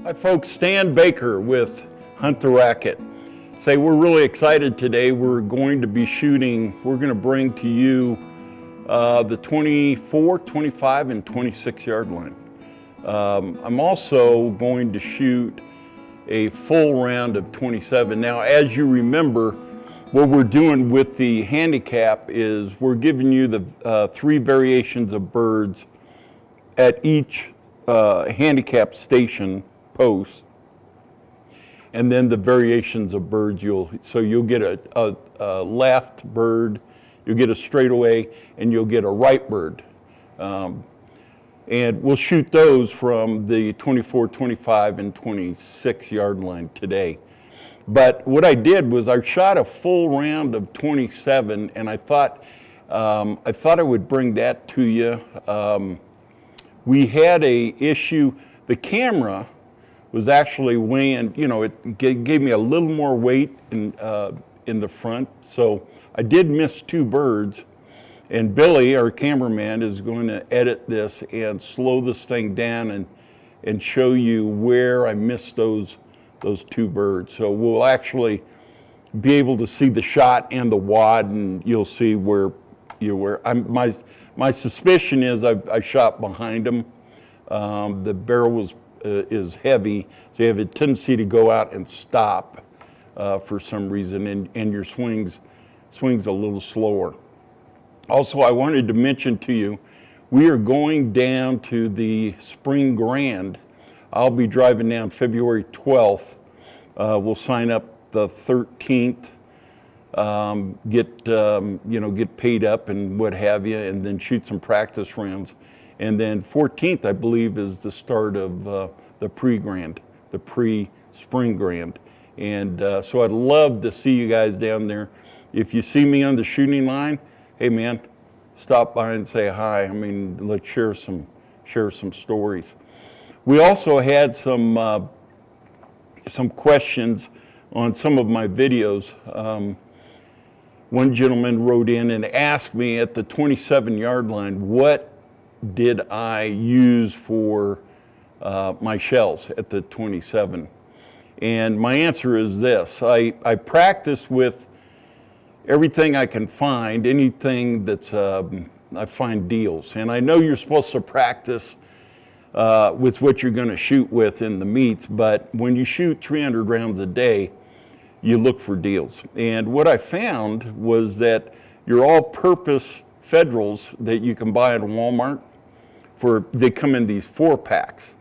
Hi folks, Stan Baker with Hunt the Racket. We're really excited today. We're going to bring to you the 24, 25, and 26 yard line. I'm also going to shoot a full round of 27. Now, as you remember, what we're doing with the handicap is we're giving you the three variations of birds at each handicap station post, and then the variations of birds. You'll get a left bird, you'll get a straightaway, and you'll get a right bird. And we'll shoot those from the 24, 25, and 26 yard line today. But what I did was I shot a full round of 27, and I thought I would bring that to you. We had a issue. The camera was actually weighing, it gave me a little more weight in the front. So I did miss two birds, and Billy, our cameraman, is going to edit this and slow this thing down and show you where I missed those two birds. So we'll actually be able to see the shot and the wad, and you'll see where my suspicion is I shot behind them. The barrel is heavy, so you have a tendency to go out and stop for some reason, and your swings a little slower. Also, I wanted to mention to you, we are going down to the Spring Grand. I'll be driving down February 12th. We'll sign up the 13th, get paid up and what have you, and then shoot some practice rounds. And then 14th, I believe, is the start of the pre-Grand, the pre-Spring Grand. And so I'd love to see you guys down there. If you see me on the shooting line, hey man, stop by and say hi. I mean, let's share some stories. We also had some questions on some of my videos. One gentleman wrote in and asked me at the 27 yard line, what did I use for my shells at the 27? And my answer is this. I practice with everything I can find, anything that's, I find deals. And I know you're supposed to practice with what you're going to shoot with in the meets, but when you shoot 300 rounds a day, you look for deals. And what I found was that your all-purpose Federals that you can buy at Walmart, they come in these 4-packs.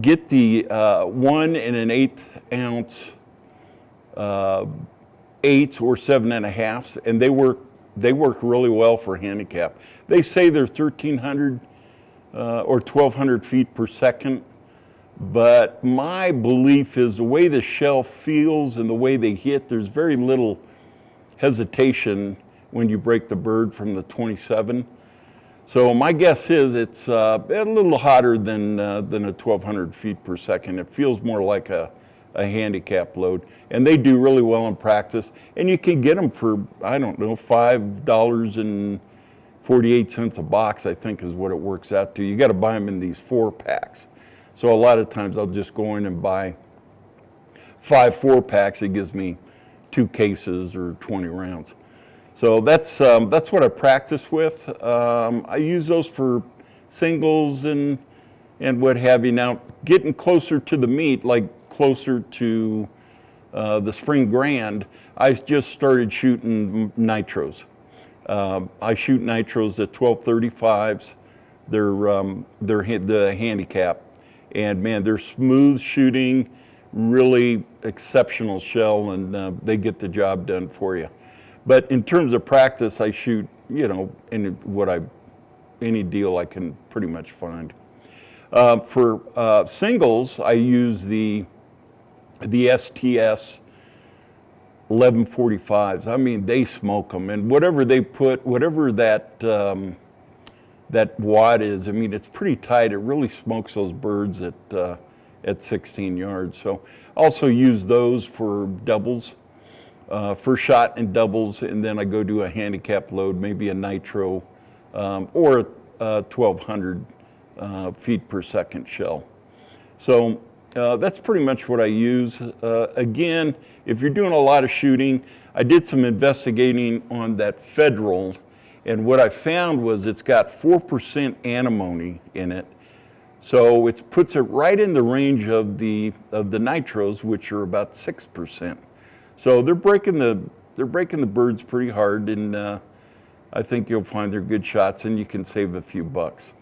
Get the 1 1/8 ounce 8s or 7.5s, and they work really well for handicap. They say they're 1,300 or 1,200 feet per second, but my belief is the way the shell feels and the way they hit, there's very little hesitation when you break the bird from the 27. So my guess is it's a little hotter than a 1,200 feet per second. It feels more like a handicap load. And they do really well in practice. And you can get them for, I don't know, $5.48 a box, I think is what it works out to. You got to buy them in these 4-packs. So a lot of times I'll just go in and buy 5 4-packs. It gives me 2 cases or 20 rounds. So that's what I practice with. I use those for singles and what have you. Now, getting closer to the meet, like closer to the Spring Grand, I just started shooting nitros. I shoot nitros at 1235s. They're the handicap, and man, they're smooth shooting, really exceptional shell, and they get the job done for you. But in terms of practice, I shoot, any deal I can pretty much find. For singles, I use the STS 1145s. I mean, they smoke them, and whatever they put, whatever that wad is, I mean, it's pretty tight. It really smokes those birds at 16 yards. So also use those for doubles. First shot and doubles, and then I go do a handicap load, maybe a nitro or a 1,200 feet per second shell. So that's pretty much what I use. Again, if you're doing a lot of shooting, I did some investigating on that Federal, and what I found was it's got 4% antimony in it. So it puts it right in the range of the nitros, which are about 6%. So they're breaking the birds pretty hard, and I think you'll find they're good shots, and you can save a few bucks.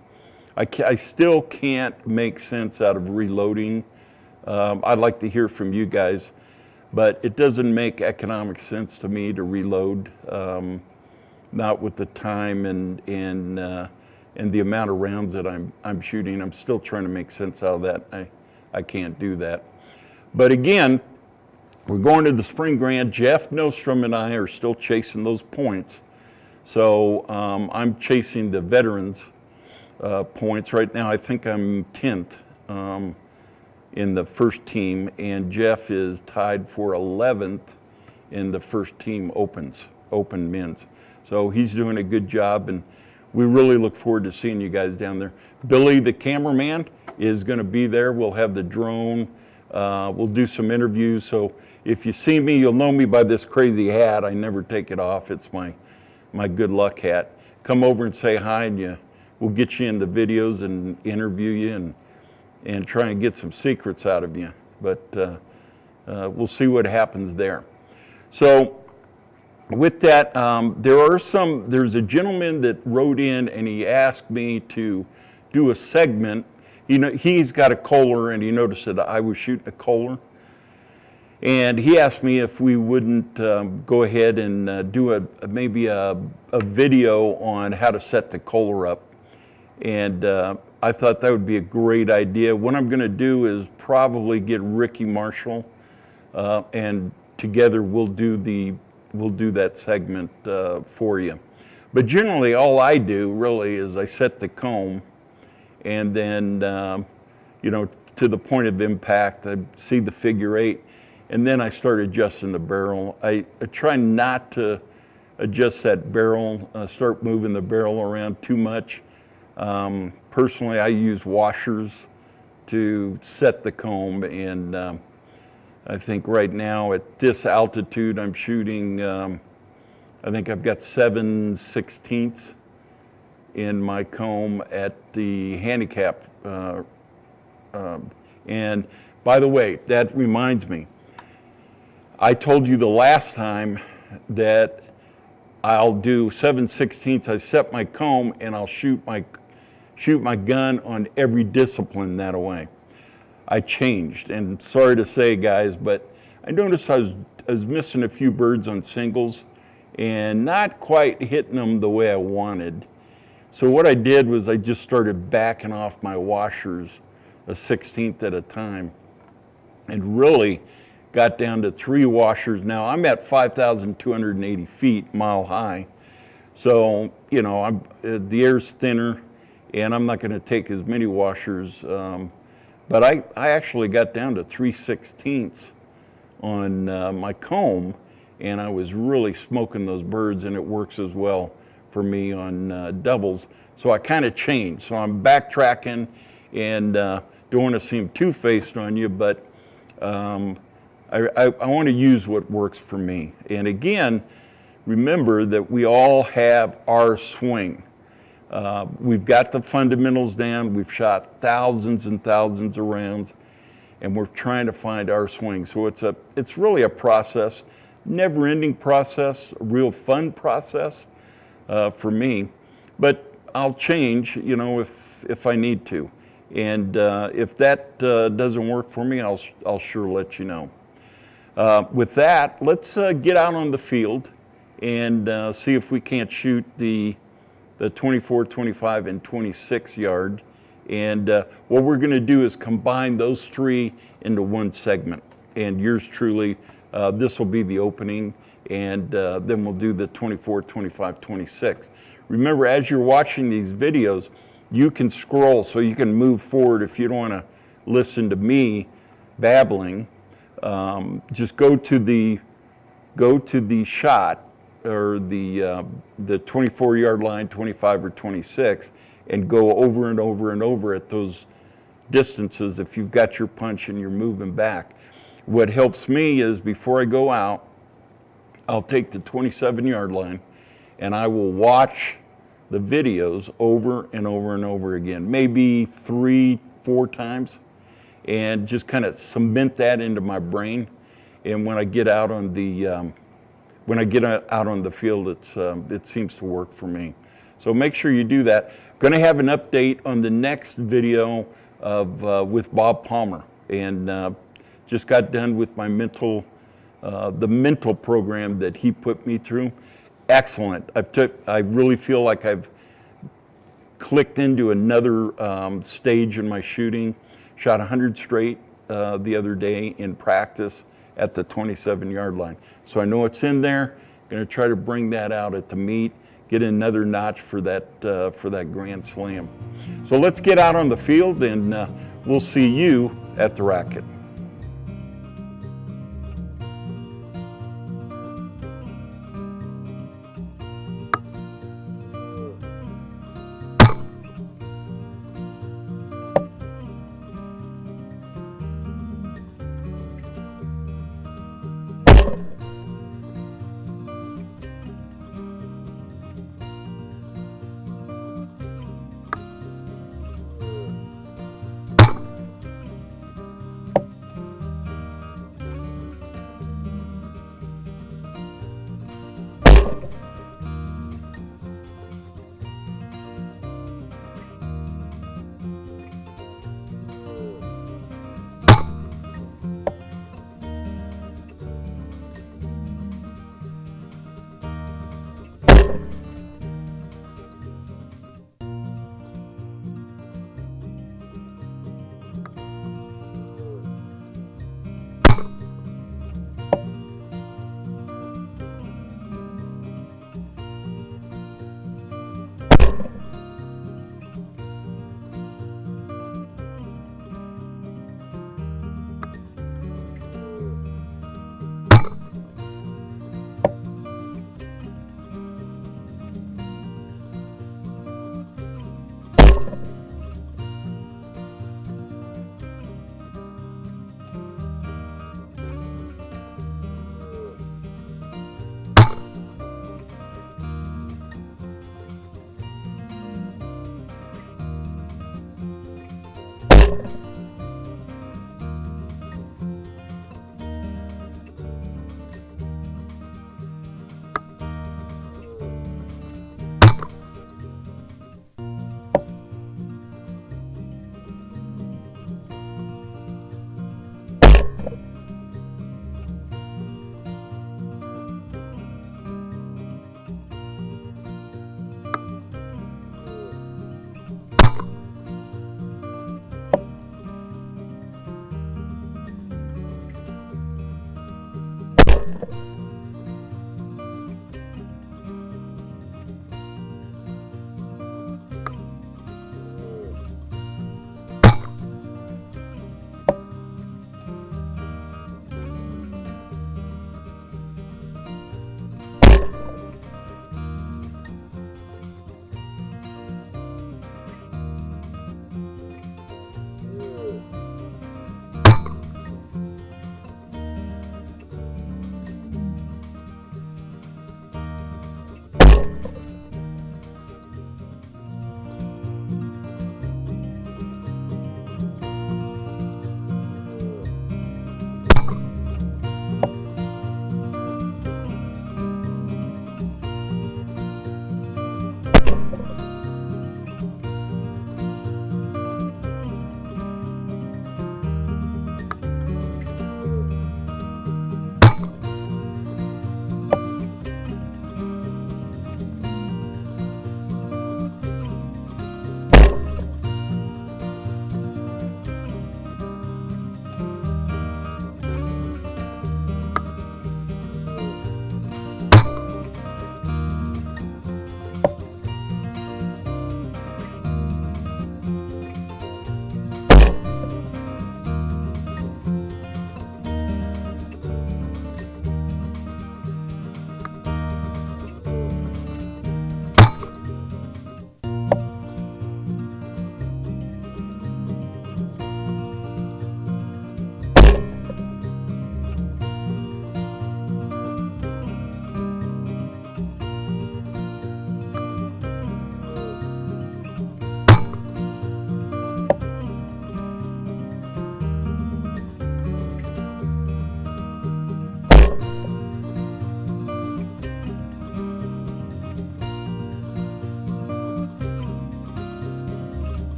I still can't make sense out of reloading. I'd like to hear from you guys, but it doesn't make economic sense to me to reload, not with the time and the amount of rounds that I'm shooting. I'm still trying to make sense out of that. I can't do that. But again, we're going to the Spring Grant. Jeff Nostrom and I are still chasing those points. So I'm chasing the veterans points. Right now, I think I'm 10th in the first team, and Jeff is tied for 11th in the first team open men's. So he's doing a good job, and we really look forward to seeing you guys down there. Billy, the cameraman, is going to be there. We'll have the drone. We'll do some interviews. So if you see me, you'll know me by this crazy hat. I never take it off. It's my good luck hat. Come over and say hi, and we'll get you in the videos and interview you and try and get some secrets out of you. But we'll see what happens there. So with that, there's a gentleman that wrote in and he asked me to do a segment. He's got a Kohler, and he noticed that I was shooting a Kohler. And he asked me if we wouldn't go ahead and do maybe a video on how to set the Kohler up. And I thought that would be a great idea. What I'm going to do is probably get Ricky Marshall, and together we'll do that segment for you. But generally, all I do really is I set the comb, and then to the point of impact, I see the figure 8. And then I start adjusting the barrel. I try not to adjust that barrel, start moving the barrel around too much. Personally, I use washers to set the comb, and I think right now at this altitude I'm shooting, I think I've got 7/16 in my comb at the handicap. And by the way, that reminds me, I told you the last time that I'll do 7/16. I set my comb and I'll shoot my gun on every discipline that way. I changed, and sorry to say, guys, but I noticed I was missing a few birds on singles and not quite hitting them the way I wanted. So what I did was I just started backing off my washers a 1/16 at a time, and really got down to 3 washers. Now I'm at 5,280 feet, mile high. So, the air's thinner, and I'm not going to take as many washers. But I actually got down to 3/16 on my comb, and I was really smoking those birds, and it works as well for me on doubles. So I kind of changed. So I'm backtracking, and don't want to seem two-faced on you, but I want to use what works for me. And again, remember that we all have our swing. We've got the fundamentals down. We've shot thousands and thousands of rounds, and we're trying to find our swing. So it's really a process, never-ending process, a real fun process for me. But I'll change, if I need to. And if that doesn't work for me, I'll sure let you know. With that, let's get out on the field and see if we can't shoot the 24, 25, and 26 yard. And what we're going to do is combine those 3 into one segment. And yours truly, this will be the opening, and then we'll do the 24, 25, 26. Remember, as you're watching these videos, you can scroll, so you can move forward if you don't want to listen to me babbling. Just go to the shot, or the 24 yard line, 25 or 26, and go over and over and over at those distances if you've got your punch and you're moving back. What helps me is before I go out, I'll take the 27-yard line and I will watch the videos over and over and over again, maybe 3-4 times, and just kind of cement that into my brain. And when I get out on the field, it seems to work for me. So make sure you do that. Going to have an update on the next video of with Bob Palmer, and just got done with my the mental program that he put me through. Excellent. I really feel like I've clicked into another stage in my shooting. Shot 100 straight the other day in practice at the 27-yard line. So I know it's in there. Going to try to bring that out at the meet, get another notch for that Grand Slam. So let's get out on the field, and we'll see you at the racket.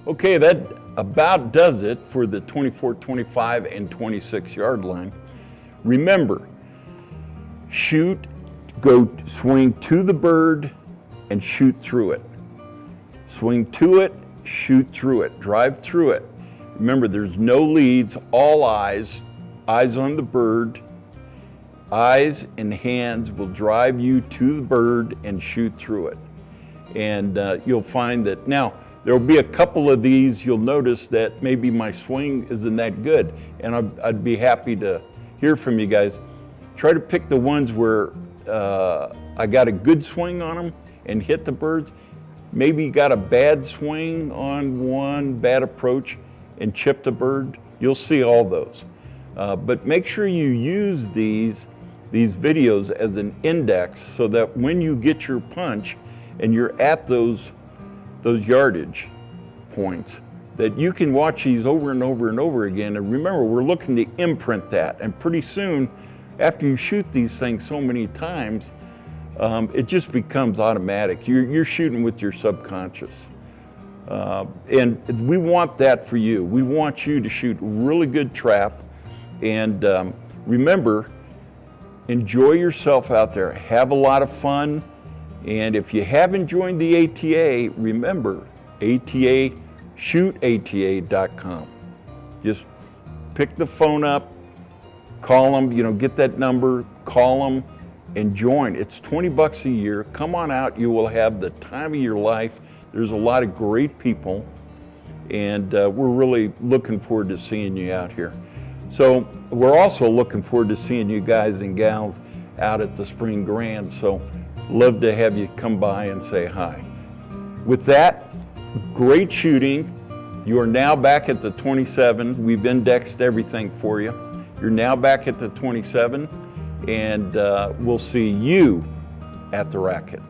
Okay, that about does it for the 24, 25, and 26 yard line. Remember, shoot, go swing to the bird and shoot through it. Swing to it, shoot through it, drive through it. Remember, there's no leads, all eyes, eyes on the bird. Eyes and hands will drive you to the bird and shoot through it. And you'll find that now, there will be a couple of these, you'll notice that maybe my swing isn't that good. And I'd be happy to hear from you guys. Try to pick the ones where I got a good swing on them and hit the birds. Maybe you got a bad swing on one, bad approach, and chipped a bird. You'll see all those. But make sure you use these videos as an index so that when you get your punch and you're at those yardage points, that you can watch these over and over and over again. And remember, we're looking to imprint that. And pretty soon, after you shoot these things so many times, it just becomes automatic. You're shooting with your subconscious. And we want that for you. We want you to shoot really good trap. And remember, enjoy yourself out there. Have a lot of fun. And if you haven't joined the ATA, remember, ATA, shootata.com. Just pick the phone up, call them, get that number, call them, and join. It's $20 a year. Come on out. You will have the time of your life. There's a lot of great people, and we're really looking forward to seeing you out here. So we're also looking forward to seeing you guys and gals out at the Spring Grand. So love to have you come by and say hi. With that, great shooting. You are now back at the 27. We've indexed everything for you. You're now back at the 27, and we'll see you at the racket.